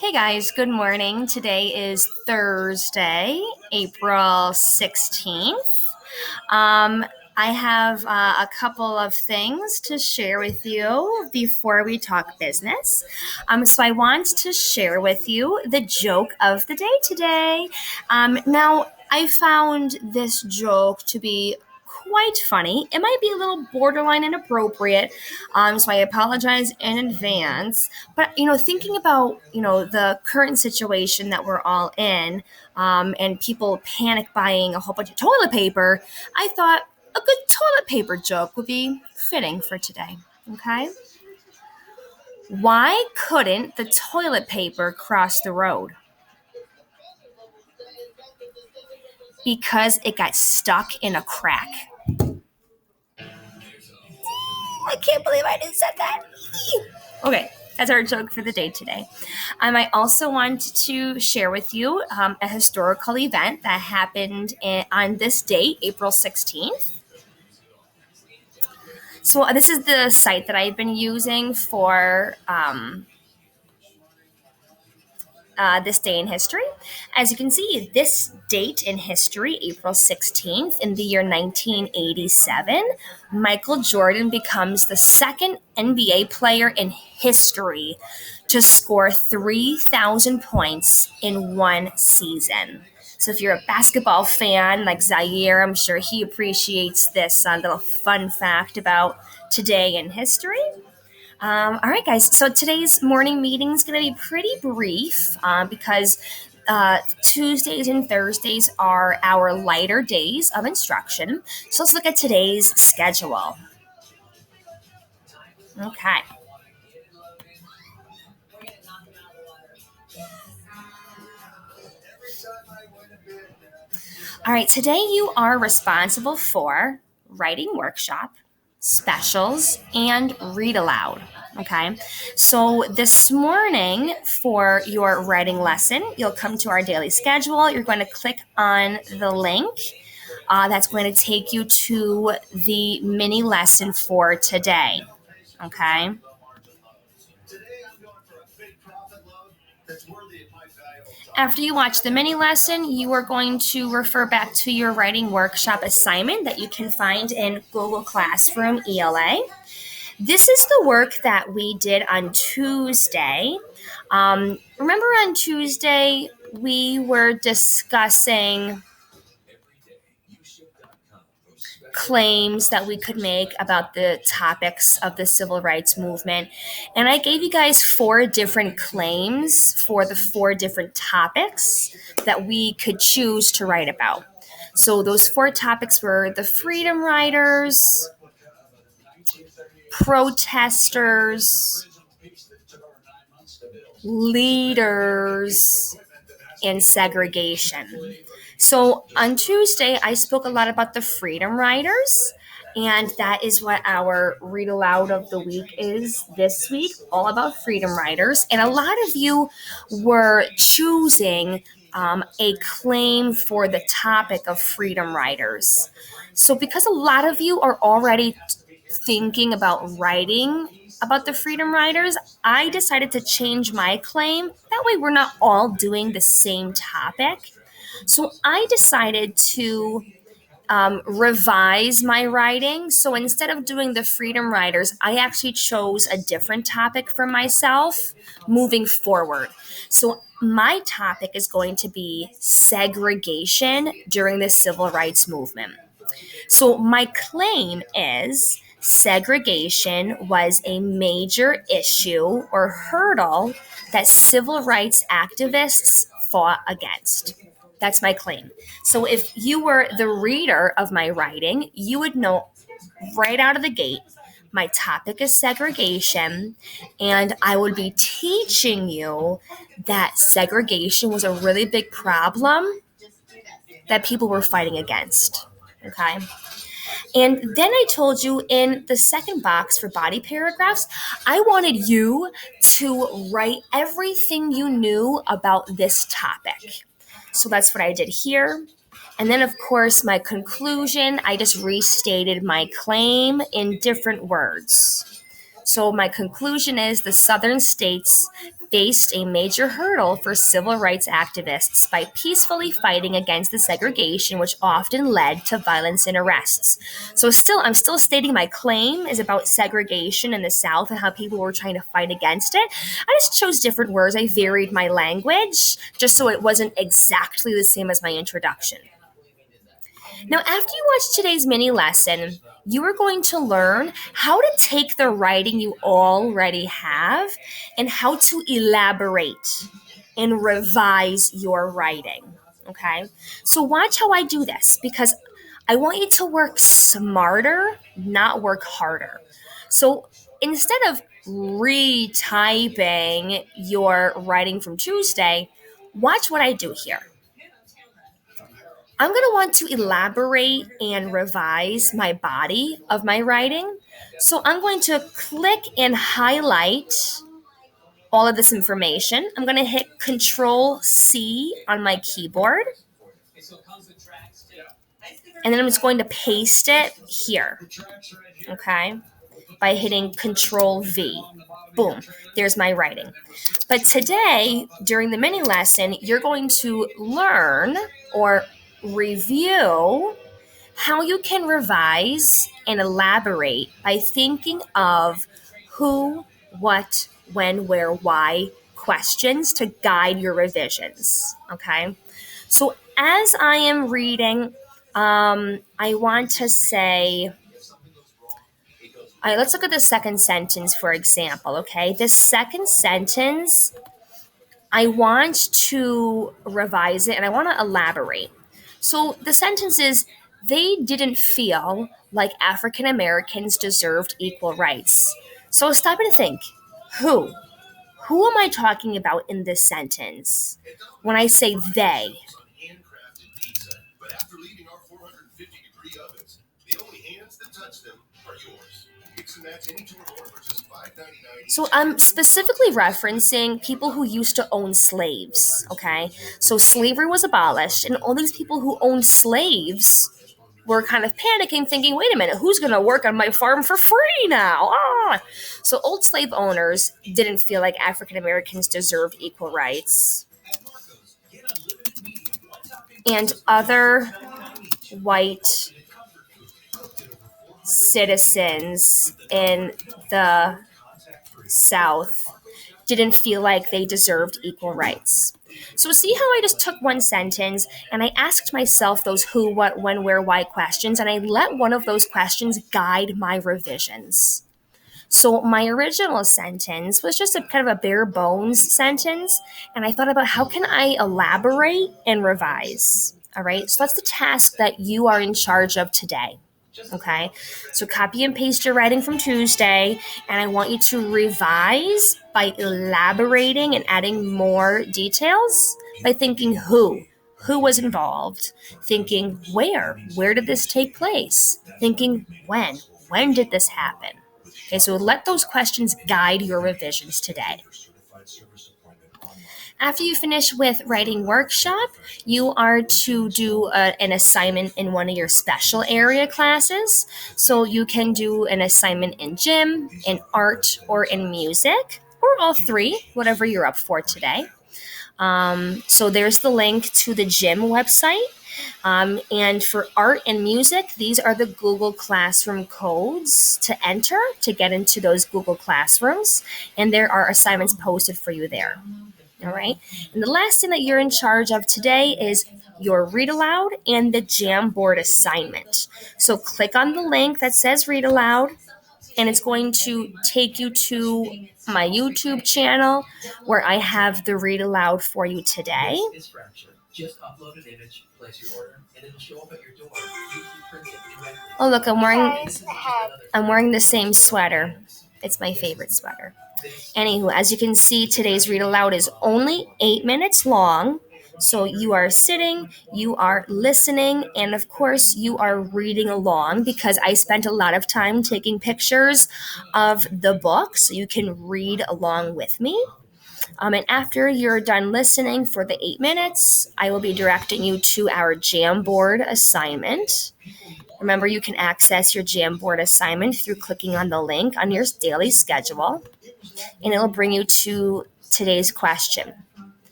Hey guys, good morning. Today is Thursday, April 16th. Um, I have a couple of things to share with you before we talk business. So I want to share with you the joke of the day today. Now, I found this joke to be quite funny. It might be a little borderline inappropriate, so I apologize in advance. But thinking about the current situation that we're all in, and people panic buying a whole bunch of toilet paper, I thought a good toilet paper joke would be fitting for today. Okay, why couldn't the toilet paper cross the road? Because it got stuck in a crack. I can't believe I just said that. Okay, that's our joke for the day today. I also want to share with you a historical event that happened on this date, April 16th. So this is the site that I've been using for this day in history. As you can see, this date in history, April 16th, in the year 1987, Michael Jordan becomes the second NBA player in history to score 3,000 points in one season. So if you're a basketball fan like Zaire, I'm sure he appreciates this little fun fact about today in history. All right, guys. So today's morning meeting is going to be pretty brief because Tuesdays and Thursdays are our lighter days of instruction. So let's look at today's schedule. Okay. All right. Today you are responsible for writing workshop, specials, and read aloud. Okay. So this morning for your writing lesson, you'll come to our daily schedule. You're going to click on the link. That's going to take you to the mini lesson for today. Okay. After you watch the mini lesson, you are going to refer back to your writing workshop assignment that you can find in Google Classroom ELA. This is the work that we did on Tuesday. Remember on Tuesday, we were discussing claims that we could make about the topics of the civil rights movement. And I gave you guys 4 different claims for the 4 different topics that we could choose to write about. So those 4 topics were the freedom riders, protesters, leaders, and segregation. So on Tuesday, I spoke a lot about the freedom riders, and that is what our read aloud of the week is this week, all about freedom riders. And a lot of you were choosing a claim for the topic of freedom riders. So because a lot of you are already thinking about writing about the freedom riders, I decided to change my claim. That way we're not all doing the same topic. So I decided to revise my writing. So instead of doing the freedom riders, I actually chose a different topic for myself moving forward. So my topic is going to be segregation during the civil rights movement. So my claim is segregation was a major issue or hurdle that civil rights activists fought against. That's my claim. So if you were the reader of my writing, you would know right out of the gate my topic is segregation, and I would be teaching you that segregation was a really big problem that people were fighting against. Okay. And then I told you in the second box for body paragraphs, I wanted you to write everything you knew about this topic. So that's what I did here. And then, of course, my conclusion, I just restated my claim in different words. So my conclusion is the southern states faced a major hurdle for civil rights activists by peacefully fighting against the segregation which often led to violence and arrests. So I'm still stating my claim is about segregation in the South and how people were trying to fight against it. I just chose different words. I varied my language just so it wasn't exactly the same as my introduction. Now, after you watch today's mini lesson, you are going to learn how to take the writing you already have and how to elaborate and revise your writing. Okay? So, watch how I do this because I want you to work smarter, not work harder. So, instead of retyping your writing from Tuesday, watch what I do here. I'm going to want to elaborate and revise my body of my writing. So I'm going to click and highlight all of this information. I'm going to hit Control C on my keyboard. And then I'm just going to paste it here. Okay? By hitting Control V. Boom. There's my writing. But today, during the mini lesson, you're going to learn or review how you can revise and elaborate by thinking of who, what, when, where, why questions to guide your revisions. Okay? So as I am reading, I want to say, all right, let's look at the second sentence, for example, okay? The second sentence, I want to revise it and I want to elaborate. So the sentence is, they didn't feel like African Americans deserved equal rights. So stop and think. Who? Who am I talking about in this sentence when I say they? So I'm specifically referencing people who used to own slaves, okay? So slavery was abolished, and all these people who owned slaves were kind of panicking, thinking, wait a minute, who's going to work on my farm for free now? Ah! So old slave owners didn't feel like African Americans deserved equal rights. And other white citizens in the South didn't feel like they deserved equal rights. So see how I just took one sentence and I asked myself those who, what, when, where, why questions, and I let one of those questions guide my revisions. So my original sentence was just a kind of a bare bones sentence, and I thought about how can I elaborate and revise. All right, so that's the task that you are in charge of today. Okay, so copy and paste your writing from Tuesday, and I want you to revise by elaborating and adding more details by thinking who was involved, thinking where did this take place, thinking when did this happen. Okay, so let those questions guide your revisions today. After you finish with writing workshop, you are to do an assignment in one of your special area classes. So you can do an assignment in gym, in art, or in music, or all three, whatever you're up for today. So there's the link to the gym website. And for art and music, these are the Google Classroom codes to enter to get into those Google Classrooms. And there are assignments posted for you there. All right. And the last thing that you're in charge of today is your read aloud and the Jamboard assignment. So click on the link that says read aloud, and it's going to take you to my YouTube channel where I have the read aloud for you today. Oh, look, I'm wearing the same sweater. It's my favorite sweater. Anywho, as you can see, today's read aloud is only 8 minutes long. So you are sitting, you are listening, and of course you are reading along because I spent a lot of time taking pictures of the book so you can read along with me. And after you're done listening for the 8 minutes, I will be directing you to our Jamboard assignment. Remember, you can access your Jamboard assignment through clicking on the link on your daily schedule. And it'll bring you to today's question.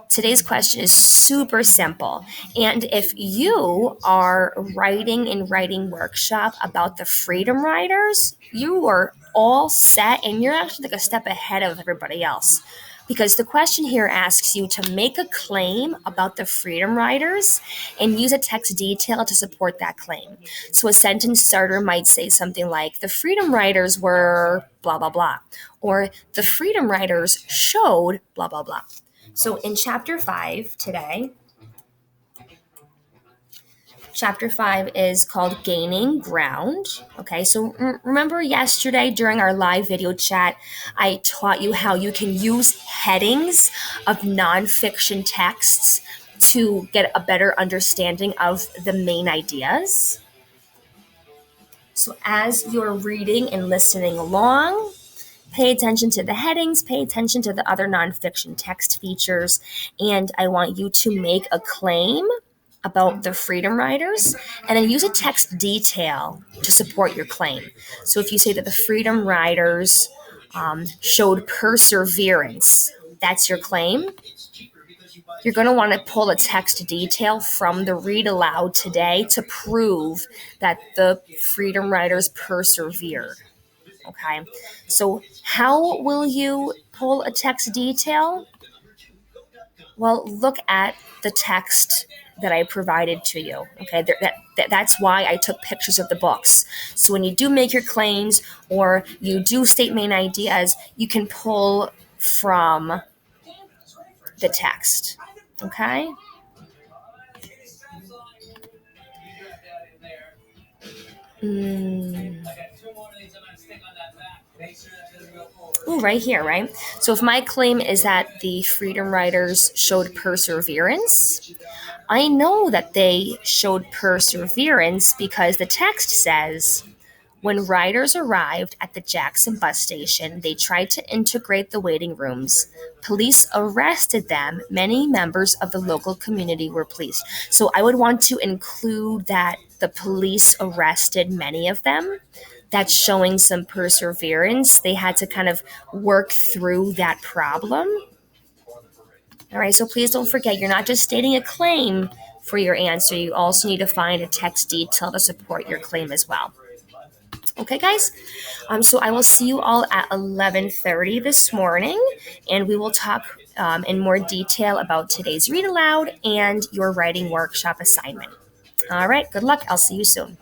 Today's question is super simple. And if you are writing in writing workshop about the Freedom Riders, you are all set and you're actually like a step ahead of everybody else. Because the question here asks you to make a claim about the Freedom Riders and use a text detail to support that claim. So a sentence starter might say something like, the Freedom Riders were blah, blah, blah. Or the Freedom Riders showed blah, blah, blah. So in chapter 5 today, chapter 5 is called Gaining Ground. Okay, so remember yesterday during our live video chat, I taught you how you can use headings of nonfiction texts to get a better understanding of the main ideas. So as you're reading and listening along, pay attention to the headings, pay attention to the other nonfiction text features, and I want you to make a claim about the Freedom Riders and then use a text detail to support your claim. So if you say that the Freedom Riders showed perseverance, that's your claim. You're going to want to pull a text detail from the read aloud today to prove that the Freedom Riders persevered. Okay, so how will you pull a text detail? Well, look at the text that I provided to you. Okay, that's why I took pictures of the books. So when you do make your claims or you do state main ideas, you can pull from the text. Okay? Ooh, right here, right? So if my claim is that the Freedom Riders showed perseverance, I know that they showed perseverance because the text says, when riders arrived at the Jackson bus station, they tried to integrate the waiting rooms. Police arrested them. Many members of the local community were pleased. So I would want to include that the police arrested many of them. That's showing some perseverance. They had to kind of work through that problem. All right, so please don't forget, you're not just stating a claim for your answer. You also need to find a text detail to support your claim as well. Okay, guys. So I will see you all at 11:30 this morning, and we will talk in more detail about today's read aloud and your writing workshop assignment. All right. Good luck. I'll see you soon.